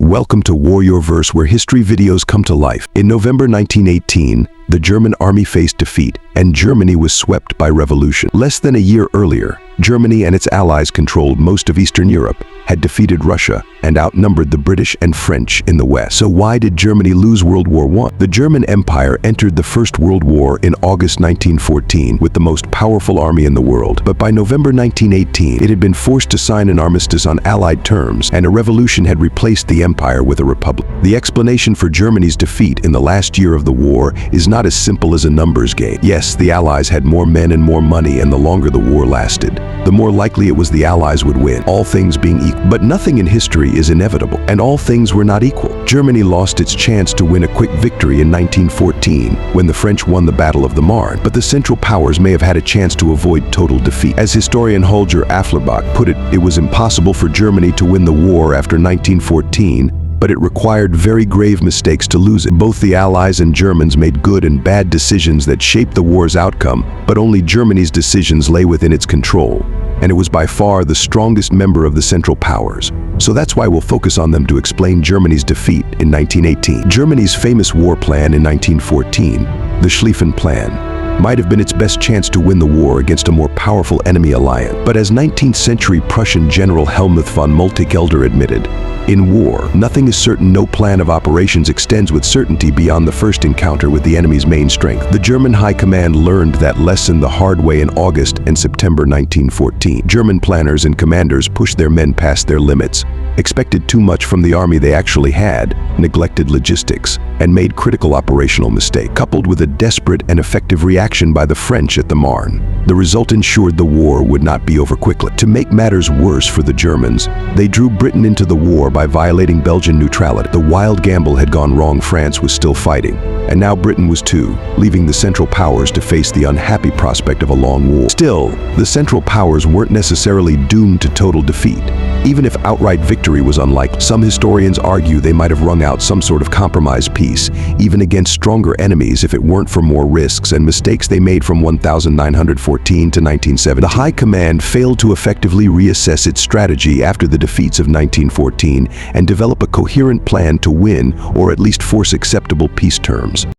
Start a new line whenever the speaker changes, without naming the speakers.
Welcome to Warriorverse, where history videos come to life. In November 1918, the German army faced defeat, and Germany was swept by revolution. Less than a year earlier, Germany and its allies controlled most of Eastern Europe, had defeated Russia, and outnumbered the British and French in the West. So why did Germany lose World War I? The German Empire entered the First World War in August 1914 with the most powerful army in the world. But by November 1918, it had been forced to sign an armistice on Allied terms, and a revolution had replaced the empire with a republic. The explanation for Germany's defeat in the last year of the war is not as simple as a numbers game. Yes, the Allies had more men and more money, and the longer the war lasted, the more likely it was the Allies would win, all things being equal. But nothing in history is inevitable, and all things were not equal. Germany lost its chance to win a quick victory in 1914 when the French won the Battle of the Marne, but the Central Powers may have had a chance to avoid total defeat. As historian Holger Afflerbach put it, it was impossible for Germany to win the war after 1914, but it required very grave mistakes to lose it. Both the Allies and Germans made good and bad decisions that shaped the war's outcome, but only Germany's decisions lay within its control, and it was by far the strongest member of the Central Powers. So that's why we'll focus on them to explain Germany's defeat in 1918. Germany's famous war plan in 1914, the Schlieffen Plan, might have been its best chance to win the war against a more powerful enemy alliance. But as 19th century Prussian General Helmuth von Moltke-Gelder admitted, in war, nothing is certain. No plan of operations extends with certainty beyond the first encounter with the enemy's main strength. The German High Command learned that lesson the hard way in August and September 1914. German planners and commanders pushed their men past their limits, expected too much from the army they actually had, neglected logistics, and made critical operational mistakes. Coupled with a desperate and effective reaction by the French at the Marne, the result ensured the war would not be over quickly. To make matters worse for the Germans, they drew Britain into the war by violating Belgian neutrality. The wild gamble had gone wrong. France was still fighting, and now Britain was too, leaving the Central Powers to face the unhappy prospect of a long war. Still, the Central Powers weren't necessarily doomed to total defeat. Even if outright victory was unlikely, some historians argue they might have wrung out some sort of compromise peace, even against stronger enemies, if it weren't for more risks and mistakes they made from 1914 to 1917. The High Command failed to effectively reassess its strategy after the defeats of 1914 and develop a coherent plan to win, or at least force acceptable peace terms.